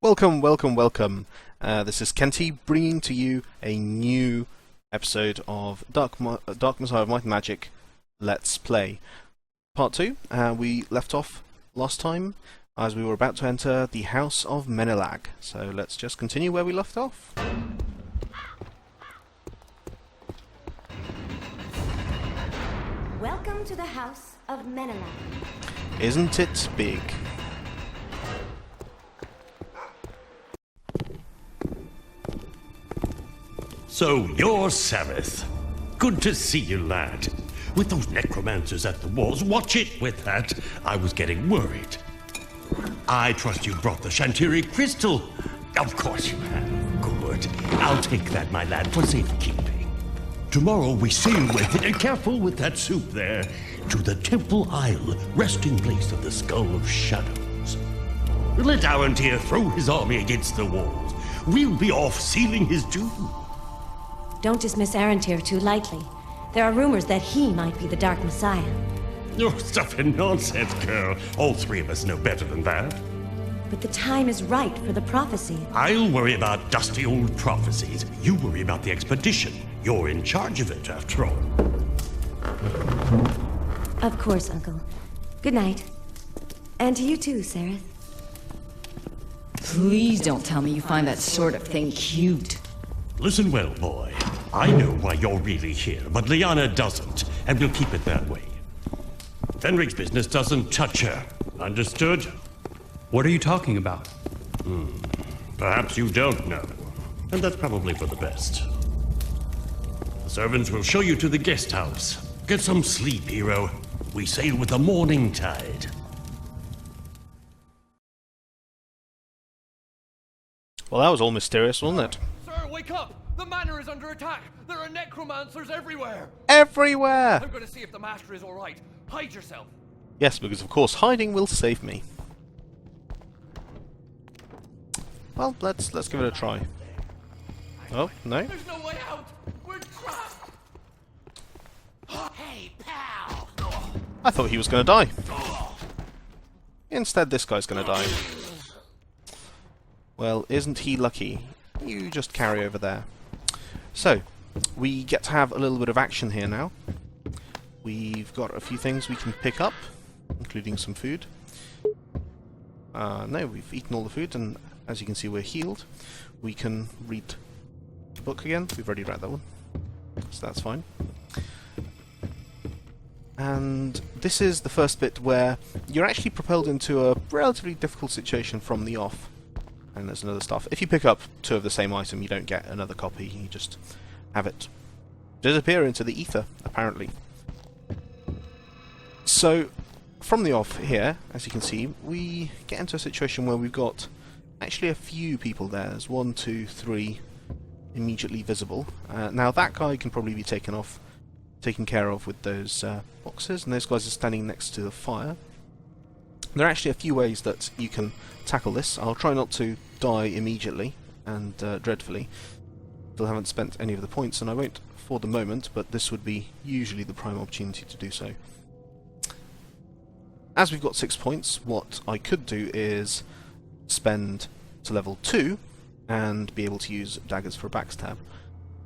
Welcome, welcome, welcome. This is Kenty bringing to you a new episode of Dark Messiah of Might and Magic Let's Play. Part 2. We left off last time as we were about to enter the House of Menelag. So let's just continue where we left off. Welcome to the House of Menelag. Isn't it big? So, you're Sareth. Good to see you, lad. With those necromancers at the walls, watch it with that. I was getting worried. I trust you brought the Shantiri crystal. Of course you have. Good. I'll take that, my lad, for safekeeping. Tomorrow we sail with it, and careful with that soup there, to the Temple Isle, resting place of the Skull of Shadows. Let Arantir throw his army against the walls. We'll be off sealing his doom. Don't dismiss Arantir too lightly. There are rumors that he might be the Dark Messiah. You're stuffing nonsense, girl. All three of us know better than that. But the time is right for the prophecy. I'll worry about dusty old prophecies. You worry about the expedition. You're in charge of it, after all. Of course, Uncle. Good night. And to you too, Sareth. Please don't tell me you find that sort of thing cute. Listen well, boy. I know why you're really here, but Liana doesn't, and we'll keep it that way. Fenric's business doesn't touch her. Understood? What are you talking about? Perhaps you don't know, and that's probably for the best. The servants will show you to the guest house. Get some sleep, hero. We sail with the morning tide. Well, that was all mysterious, wasn't it? Sir, wake up! The manor is under attack! There are necromancers everywhere! Everywhere! I'm going to see if the master is alright. Hide yourself! Yes, because of course hiding will save me. Well, let's give it a try. Oh, no? There's no way out! We're trapped! Hey, pal! I thought he was going to die. Instead, this guy's going to die. Well, isn't he lucky? You just carry over there. So, we get to have a little bit of action here now. We've got a few things we can pick up, including some food. No, we've eaten all the food, and as you can see, we're healed. We can read the book again. We've already read that one, so that's fine. And this is the first bit where you're actually propelled into a relatively difficult situation from the off. And there's another stuff. If you pick up two of the same item, you don't get another copy. You just have it disappear into the ether, apparently. So, from the off here, as you can see, we get into a situation where we've got actually a few people there. There's 1, 2, 3 immediately visible. Now that guy can probably be taken care of with those boxes, and those guys are standing next to the fire. There are actually a few ways that you can tackle this. I'll try not to die immediately and dreadfully. Still haven't spent any of the points, and I won't for the moment, but this would be usually the prime opportunity to do so. As we've got 6 points, what I could do is spend to level 2 and be able to use daggers for a backstab.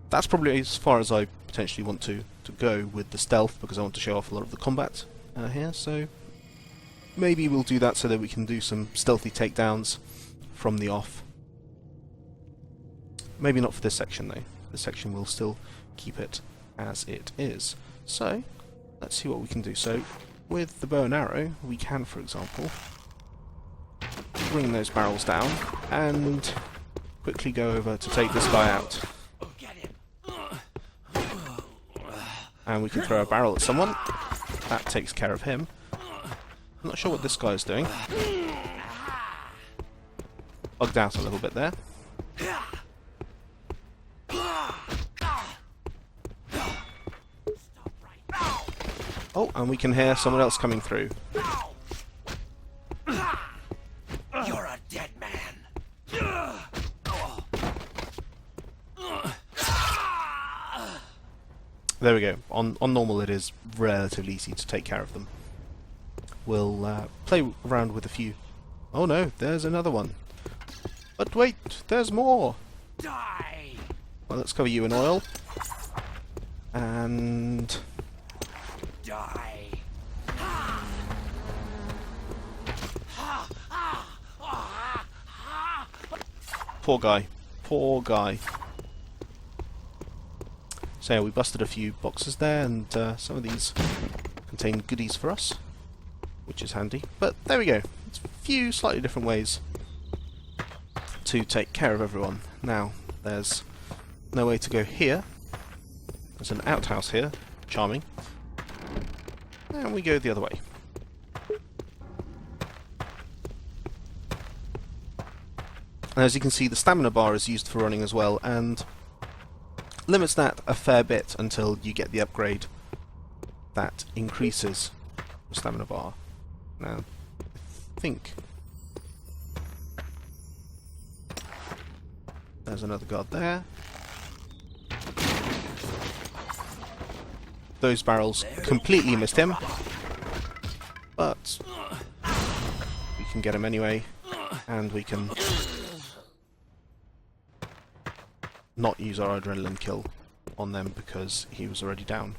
That's probably as far as I potentially want to go with the stealth, because I want to show off a lot of the combat here, so maybe we'll do that so that we can do some stealthy takedowns from the off. Maybe not for this section though. This section will still keep it as it is. So, let's see what we can do. So, with the bow and arrow, we can, for example, bring those barrels down and quickly go over to take this guy out. And we can throw a barrel at someone. That takes care of him. I'm not sure what this guy is doing. Bugged out a little bit there. Oh, and we can hear someone else coming through. You're a dead man! There we go. On normal it is relatively easy to take care of them. We'll play around with a few. Oh no, there's another one. But wait, there's more! Die! Well, let's cover you in oil. And... Die! Poor guy. Poor guy. So yeah, we busted a few boxes there, and some of these contain goodies for us, which is handy. But there we go. It's a few slightly different ways to take care of everyone. Now, there's no way to go here. There's an outhouse here. Charming. And we go the other way. And as you can see, the stamina bar is used for running as well, and limits that a fair bit until you get the upgrade that increases the stamina bar. Now, I think there's another guard there. Those barrels completely missed him, but we can get him anyway, and we can not use our adrenaline kill on them because he was already down.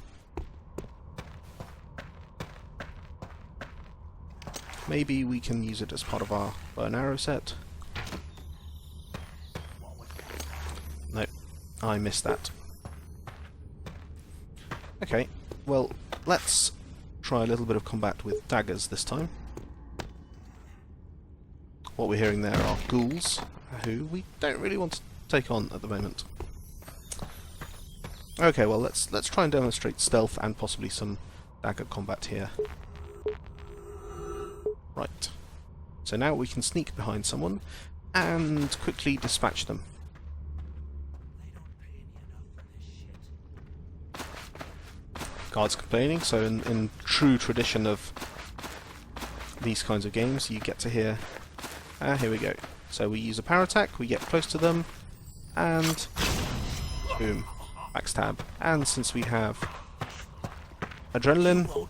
Maybe we can use it as part of our bow and arrow set. No, I missed that. Okay, well, let's try a little bit of combat with daggers this time. What we're hearing there are ghouls, who we don't really want to take on at the moment. Okay, well, let's try and demonstrate stealth and possibly some dagger combat here. Right. So now we can sneak behind someone and quickly dispatch them. Guards complaining, so in true tradition of these kinds of games, you get to hear... here we go. So we use a power attack, we get close to them, and boom, backstab. And since we have adrenaline,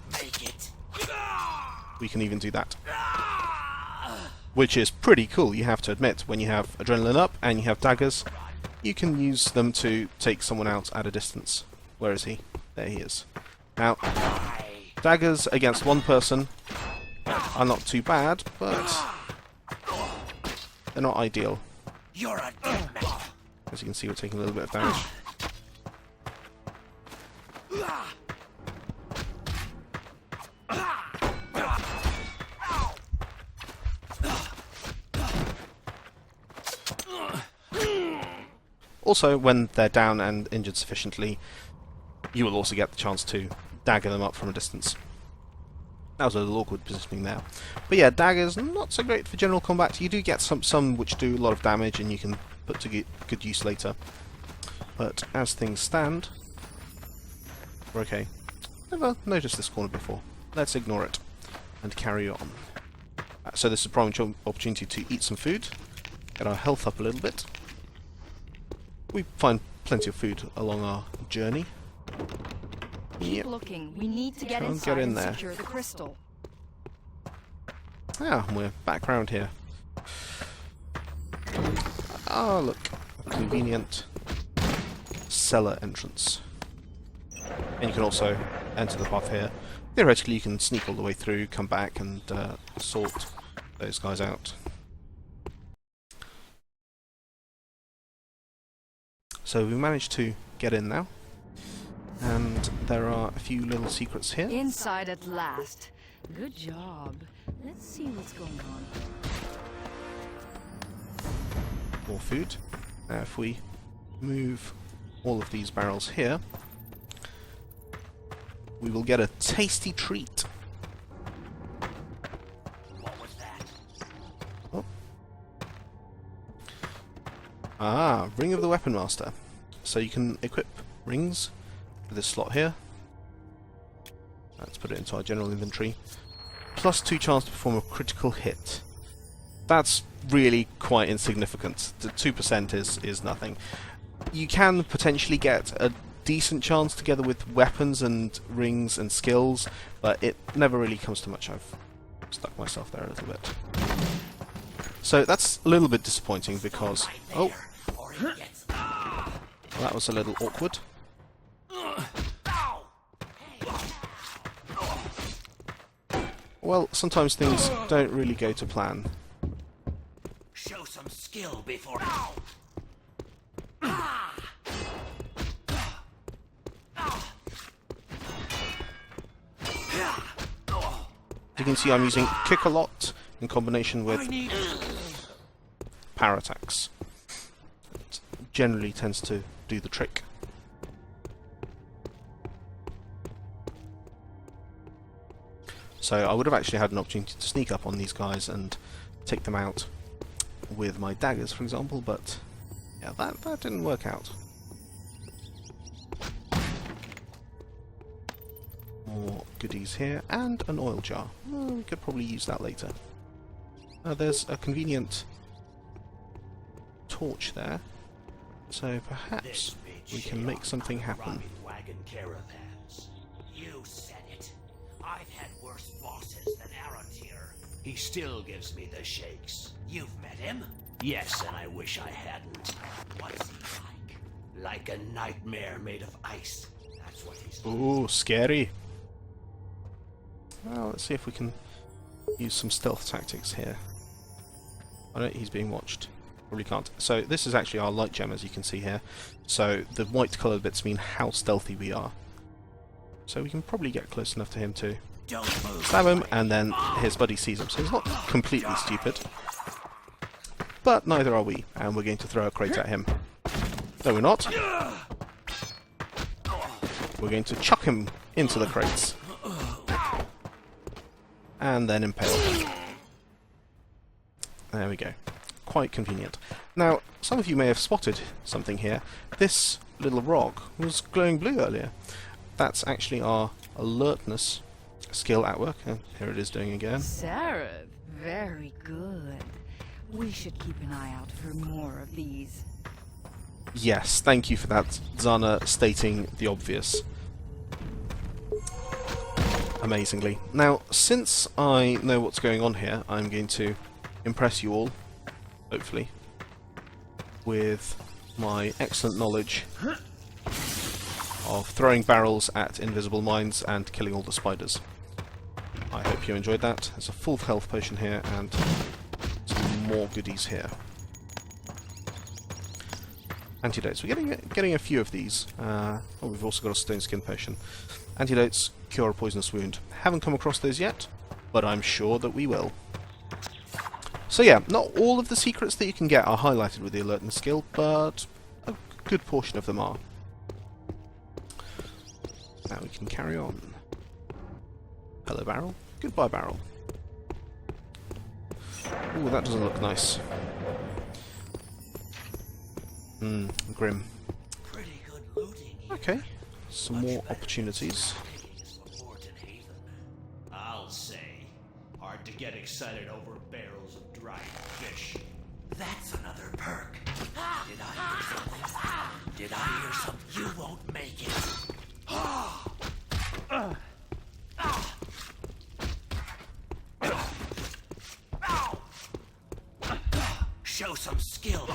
we can even do that. Which is pretty cool, you have to admit. When you have adrenaline up and you have daggers, you can use them to take someone out at a distance. Where is he? There he is. Now, daggers against one person are not too bad, but they're not ideal. You're a dead man. As you can see, we're taking a little bit of damage. Also, when they're down and injured sufficiently, you will also get the chance to dagger them up from a distance. That was a little awkward positioning there. But yeah, daggers, not so great for general combat. You do get some which do a lot of damage and you can put to good use later. But as things stand, we're okay. Never noticed this corner before. Let's ignore it and carry on. So this is a prime opportunity to eat some food, get our health up a little bit. We find plenty of food along our journey. Keep looking. We need to get Can't inside get in and there. secure the crystal. Ah, we're back round here. Ah, look. A convenient cellar entrance. And you can also enter the path here. Theoretically, you can sneak all the way through, come back, and sort those guys out. So we managed to get in now. And there are a few little secrets here. Inside at last. Good job. Let's see what's going on. More food. Now if we move all of these barrels here, we will get a tasty treat. What was that? Oh. Ah, Ring of the Weapon Master. So you can equip rings with this slot here. Let's put it into our general inventory. +2 chance to perform a critical hit. That's really quite insignificant. The 2% is nothing. You can potentially get a decent chance together with weapons and rings and skills, but it never really comes to much. I've stuck myself there a little bit. So that's a little bit disappointing because... Oh! That was a little awkward. Well, sometimes things don't really go to plan. Show some skill before. You can see I'm using kick a lot in combination with power attacks. It generally tends to do the trick. So I would have actually had an opportunity to sneak up on these guys and take them out with my daggers, for example, but yeah, that didn't work out. More goodies here, and an oil jar. Well, we could probably use that later. There's a convenient torch there, so perhaps we can make something happen. Wagon caravans. You said it. I've had worse bosses than Arontir. He still gives me the shakes. You've met him? Yes, and I wish I hadn't. What's he like? Like a nightmare made of ice. That's what he's like. Ooh, scary. Well, let's see if we can use some stealth tactics here. Oh no, he's being watched. Probably can't. So this is actually our light gem, as you can see here. So the white coloured bits mean how stealthy we are. So we can probably get close enough to him to stab him, and then his buddy sees him. So he's not completely stupid. But neither are we, and we're going to throw a crate at him. No, we're not. We're going to chuck him into the crates. And then impale him. There we go. Quite convenient. Now, some of you may have spotted something here. This little rock was glowing blue earlier. That's actually our alertness skill at work. And here it is doing again. Sarah, very good. We should keep an eye out for more of these. Yes, thank you for that, Zana, stating the obvious. Amazingly. Now, since I know what's going on here, I'm going to impress you all, hopefully, with my excellent knowledge of throwing barrels at invisible mines and killing all the spiders. I hope you enjoyed that. There's a full health potion here and some more goodies here. Antidotes. We're getting a few of these. Oh, we've also got a stone skin potion. Antidotes cure a poisonous wound. Haven't come across those yet, but I'm sure that we will. So yeah, not all of the secrets that you can get are highlighted with the alertness skill, but a good portion of them are. Now we can carry on. Hello, barrel. Goodbye, barrel. Ooh, that doesn't look nice. Grim. Pretty good looting here. Okay, some more opportunities. I'll say. Hard to get excited over barrels of dried fish. That's another perk. Did I hear something? Did I hear something? You won't make it. Show some skill.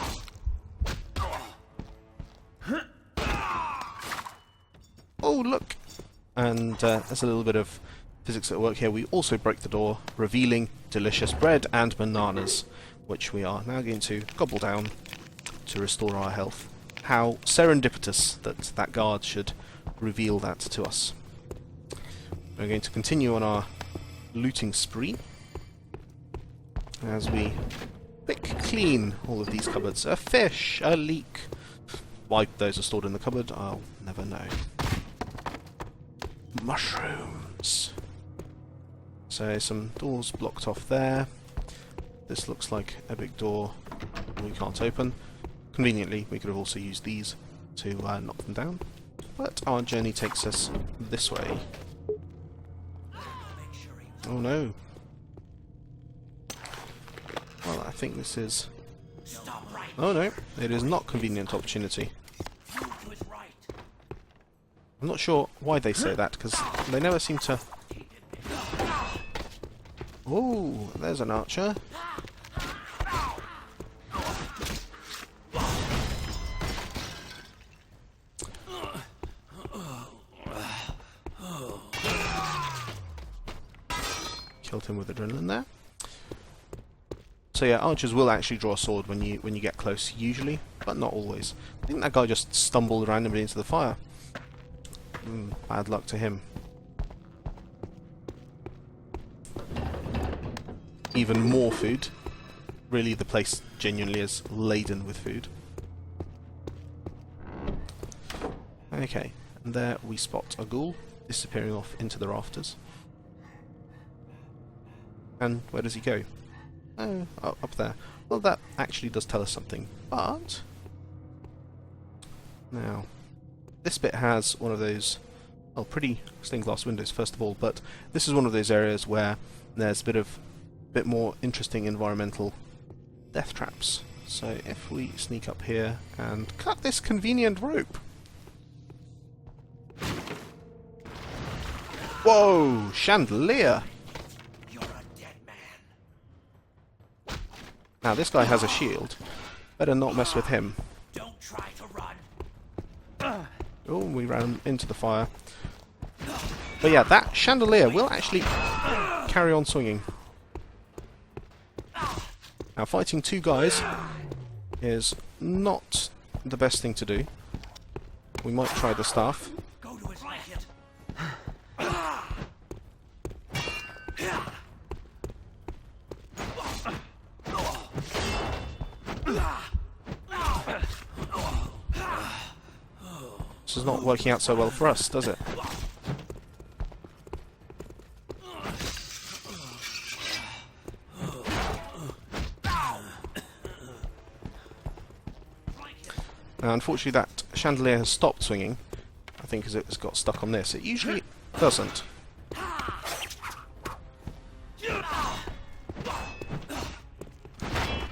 Oh, look! And there's a little bit of physics at work here. We also break the door, revealing delicious bread and bananas, which we are now going to gobble down to restore our health. How serendipitous that that guard should reveal that to us. We're going to continue on our looting spree as we pick clean all of these cupboards. A fish! A leek! Why those are stored in the cupboard, I'll never know. Mushrooms! So some doors blocked off there. This looks like a big door we can't open. Conveniently, we could have also used these to knock them down. But our journey takes us this way. Oh no. Well, I think this is... Oh no, it is not convenient opportunity. I'm not sure why they say that, because they never seem to... Oh, there's an archer. Killed him with adrenaline there. So yeah, archers will actually draw a sword when you get close, usually, but not always. I think that guy just stumbled randomly into the fire. Bad luck to him. Even more food. Really, the place genuinely is laden with food. Okay, and there we spot a ghoul disappearing off into the rafters. And where does he go? Oh, up there. Well, that actually does tell us something, but... Now, this bit has one of those, well, pretty stained glass windows first of all, but this is one of those areas where there's a bit more interesting environmental death traps. So if we sneak up here and cut this convenient rope. Whoa! Chandelier! You're a dead man. Now this guy has a shield. Better not mess with him. Don't try to run. Oh, we ran into the fire. But yeah, that chandelier will actually carry on swinging. Now fighting two guys is not the best thing to do. We might try the staff. Go to his left. This is not working out so well for us, does it? Now, unfortunately, that chandelier has stopped swinging. I think because it's got stuck on this. It usually doesn't.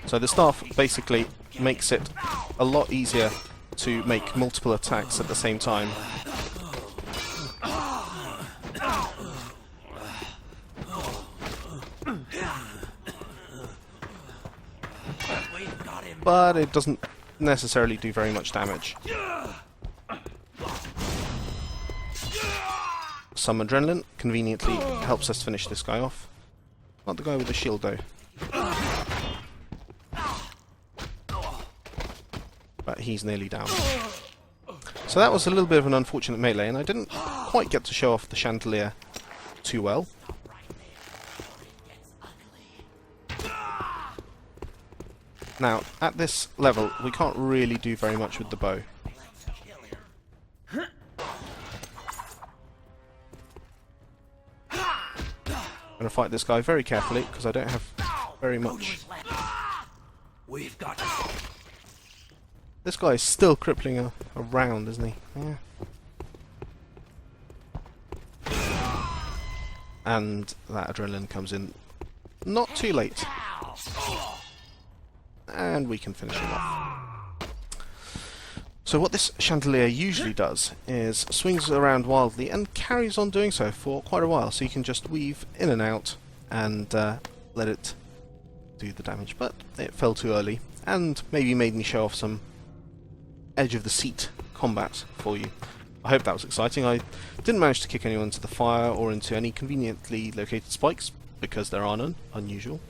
So the staff basically makes it a lot easier to make multiple attacks at the same time. But it doesn't necessarily do very much damage. Some adrenaline conveniently helps us finish this guy off. Not the guy with the shield though. But he's nearly down. So that was a little bit of an unfortunate melee, and I didn't quite get to show off the chandelier too well. Now, at this level, we can't really do very much with the bow. I'm going to fight this guy very carefully, because I don't have very much. We've got. This guy is still crippling around, isn't he? Yeah. And that adrenaline comes in not too late. And we can finish him off. So what this chandelier usually does is swings around wildly and carries on doing so for quite a while. So you can just weave in and out and let it do the damage. But it fell too early and maybe made me show off some edge of the seat combat for you. I hope that was exciting. I didn't manage to kick anyone into the fire or into any conveniently located spikes because there are none. Unusual.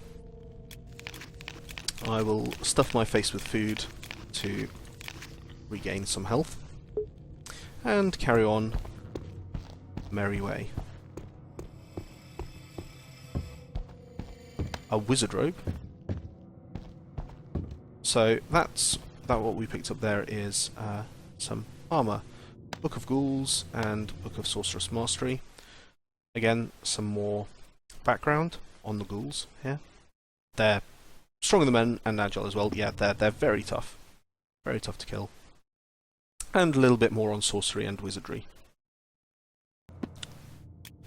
I will stuff my face with food to regain some health and carry on merry way. A wizard robe. So that's what we picked up there is some armor, Book of Ghouls and Book of Sorceress Mastery. Again, some more background on the ghouls here. They're stronger than men and agile as well. Yeah, they're very tough to kill. And a little bit more on sorcery and wizardry. You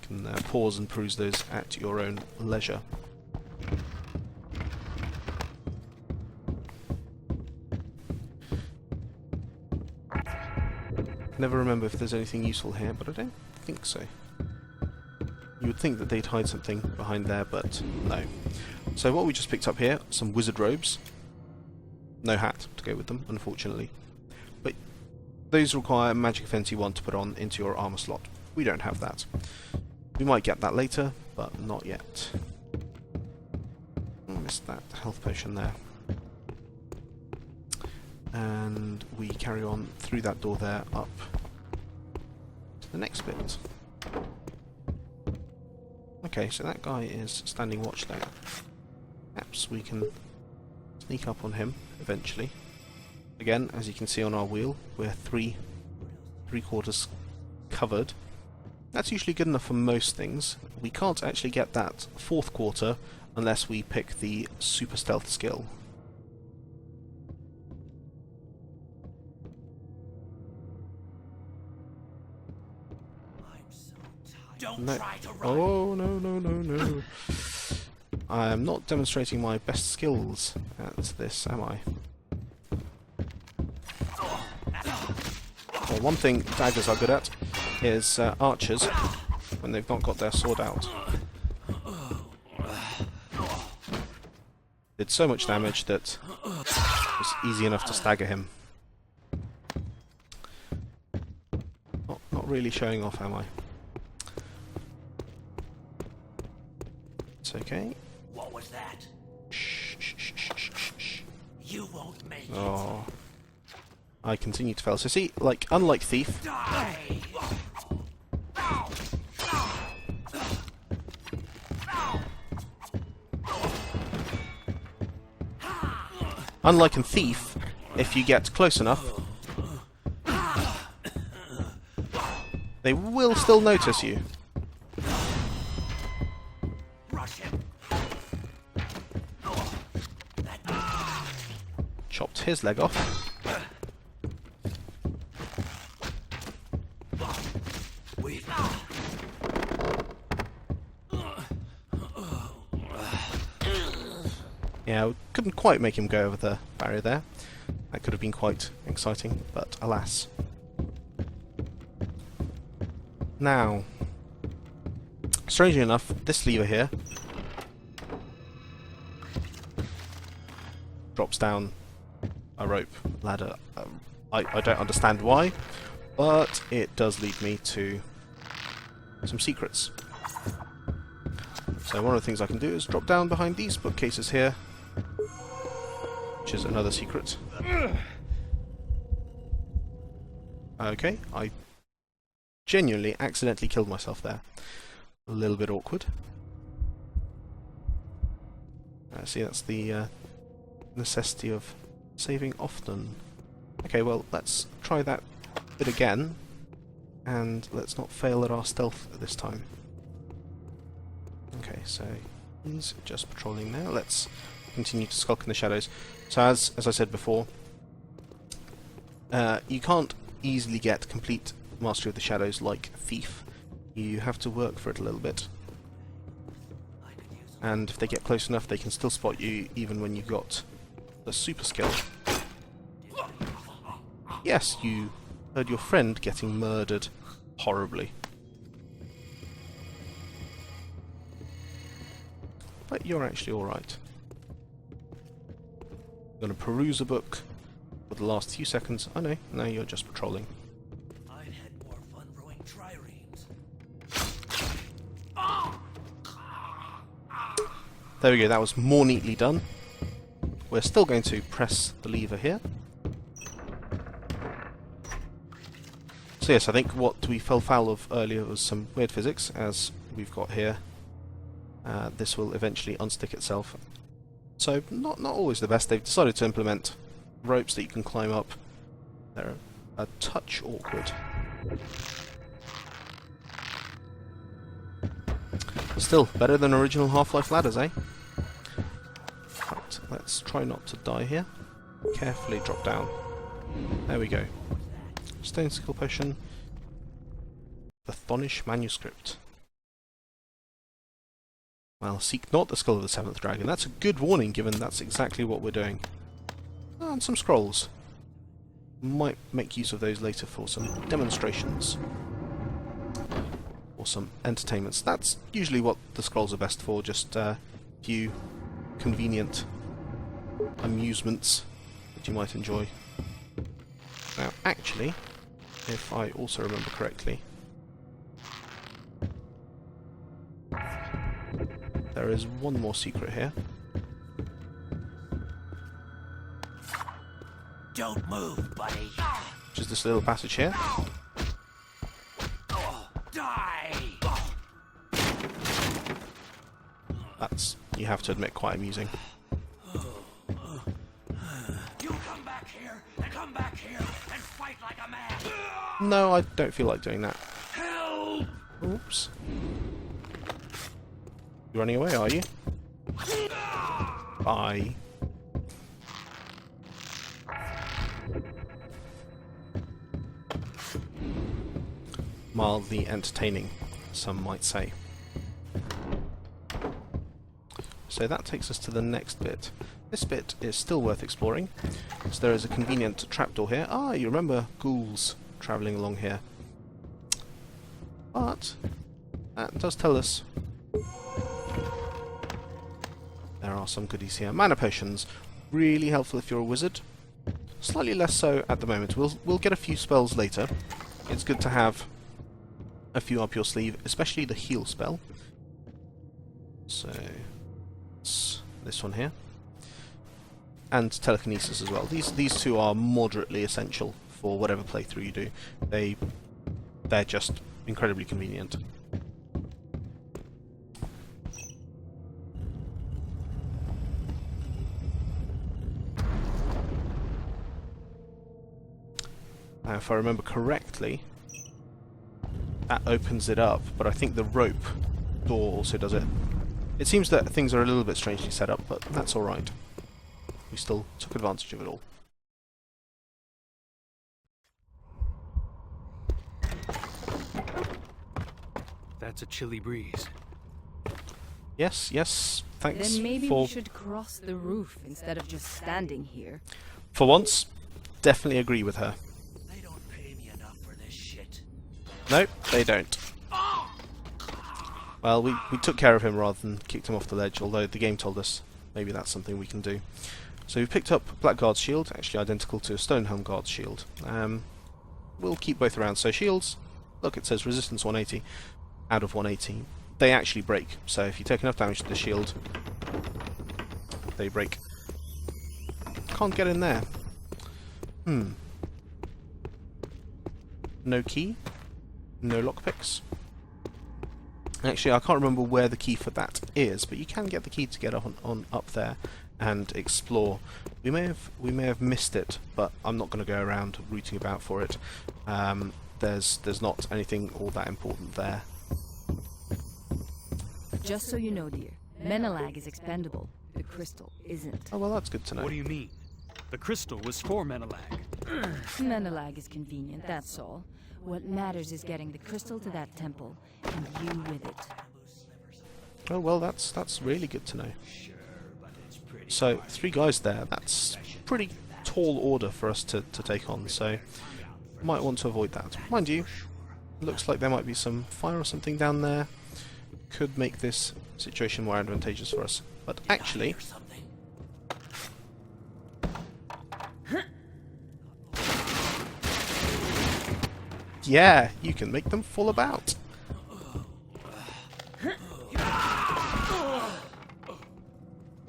can pause and peruse those at your own leisure. Never remember if there's anything useful here, but I don't think so. You would think that they'd hide something behind there, but no. So what we just picked up here, some wizard robes. No hat to go with them, unfortunately. But those require magic events you want to put on into your armor slot. We don't have that. We might get that later, but not yet. I missed that health potion there. And we carry on through that door there, up to the next bit. Okay, so that guy is standing watch there. Perhaps we can sneak up on him eventually. Again, as you can see on our wheel, we're three-quarters covered. That's usually good enough for most things. We can't actually get that fourth quarter unless we pick the super stealth skill. Don't try to run. Oh, no. I am not demonstrating my best skills at this, am I? Well, one thing daggers are good at is archers, when they've not got their sword out. Did so much damage that it was easy enough to stagger him. Not really showing off, am I? It's okay. What was that? Shh. You won't make Oh. I continue to fail. So see, like, unlike Thief, it. Die! unlike in Thief, if you get close enough, they will still notice you. Rush him. Chopped his leg off. Yeah, we couldn't quite make him go over the barrier there. That could have been quite exciting, but alas. Now, strangely enough, this lever here drops down a rope ladder. I don't understand why, but it does lead me to some secrets. So one of the things I can do is drop down behind these bookcases here, which is another secret. Okay, I genuinely accidentally killed myself there. A little bit awkward. See, that's the necessity of saving often. Okay, well, let's try that bit again, and let's not fail at our stealth this time. Okay, so he's just patrolling now. Let's continue to skulk in the shadows. So as I said before, you can't easily get complete mastery of the shadows like Thief. You have to work for it a little bit. And if they get close enough, they can still spot you even when you've got the super skill. Yes, you heard your friend getting murdered horribly. But you're actually alright. I'm going to peruse a book for the last few seconds. Oh no, you're just patrolling. I've had more fun brewing triremes. There we go, that was more neatly done. We're still going to press the lever here. So yes, I think what we fell foul of earlier was some weird physics, as we've got here. This will eventually unstick itself. So, not always the best. They've decided to implement ropes that you can climb up. They're a touch awkward. Still, better than original Half-Life ladders, eh? Right, let's try not to die here. Carefully drop down. There we go. Stone skill potion. The Thonish manuscript. Well, seek not the skull of the seventh dragon. That's a good warning, given that's exactly what we're doing. Oh, and some scrolls. Might make use of those later for some demonstrations. Or some entertainments. That's usually what the scrolls are best for, just a few convenient amusements that you might enjoy. Now, actually, if I also remember correctly, there is one more secret here. Don't move, buddy. Which is this little passage here. Die! That's, you have to admit, quite amusing. You come back here, and come back here, and fight like a man! No, I don't feel like doing that. Help! Oops. You're running away, are you? Bye. Mildly entertaining, some might say. So that takes us to the next bit. This bit is still worth exploring, so there is a convenient trapdoor here. Ah, you remember ghouls travelling along here. But that does tell us there are some goodies here. Mana potions, really helpful if you're a wizard. Slightly less so at the moment. We'll get a few spells later. It's good to have a few up your sleeve, especially the heal spell. So it's this one here, and telekinesis as well. These two are moderately essential for whatever playthrough you do. They're just incredibly convenient. Now, if I remember correctly, that opens it up, but I think the rope door also does it. It seems that things are a little bit strangely set up, but that's alright. We still took advantage of it all. That's a chilly breeze. Yes, yes, thanks Then maybe for... we should cross the roof instead of just standing here. For once, definitely agree with her. They don't pay me enough for this shit. Nope, they don't. Well, we took care of him rather than kicked him off the ledge, although the game told us maybe that's something we can do. So we picked up Blackguard's shield, actually identical to Stonehelm Guard's shield. We'll keep both around. So shields, look, it says resistance 180 out of 180. They actually break, so if you take enough damage to the shield, they break. Can't get in there. No key, no lockpicks. Actually, I can't remember where the key for that is, but you can get the key to get on up there and explore. We may have missed it, but I'm not going to go around rooting about for it. There's not anything all that important there. Just so you know, dear, Menelag is expendable. The crystal isn't. Oh well, that's good to know. What do you mean? The crystal was for Menelag. Menelag is convenient, that's all. What matters is getting the crystal to that temple, and you with it. Oh well, that's really good to know. So 3 guys there. That's pretty tall order for us to take on. So might want to avoid that. Mind you, looks like there might be some fire or something down there. Could make this situation more advantageous for us. But actually, yeah, you can make them fall about.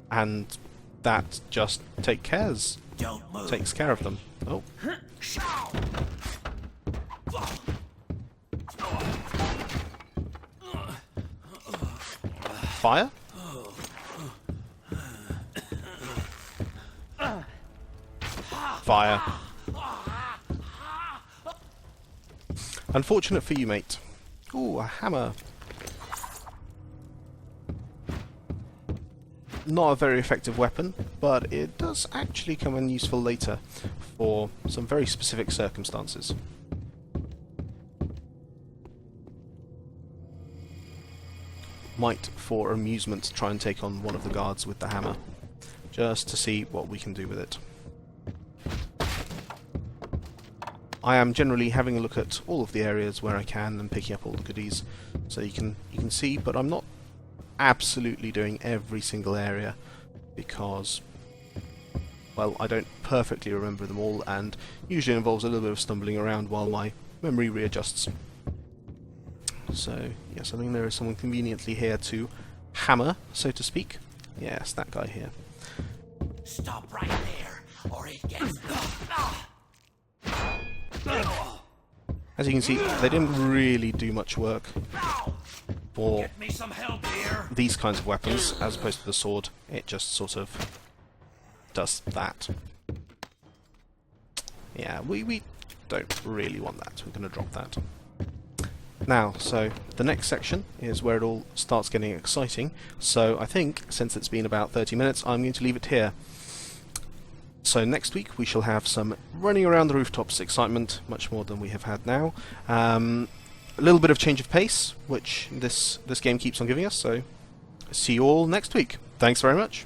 And that just takes care of them. Oh. Fire? Fire. Unfortunate for you, mate. Ooh, a hammer. Not a very effective weapon, but it does actually come in useful later for some very specific circumstances. Might, for amusement, try and take on one of the guards with the hammer, just to see what we can do with it. I am generally having a look at all of the areas where I can and picking up all the goodies, so you can see, but I'm not absolutely doing every single area because, well, I don't perfectly remember them all, and usually involves a little bit of stumbling around while my memory readjusts. So yes, I think there is someone conveniently here to hammer, so to speak. Yes, that guy here. Stop right there, or it gets... As you can see, they didn't really do much work for Get me some help here. these kinds of weapons, as opposed to the sword. It just sort of does that. Yeah, we don't really want that. We're going to drop that. Now, so the next section is where it all starts getting exciting. So I think, since it's been about 30 minutes, I'm going to leave it here. So next week we shall have some running around the rooftops excitement, much more than we have had now. A little bit of change of pace, which this game keeps on giving us, so see you all next week. Thanks very much.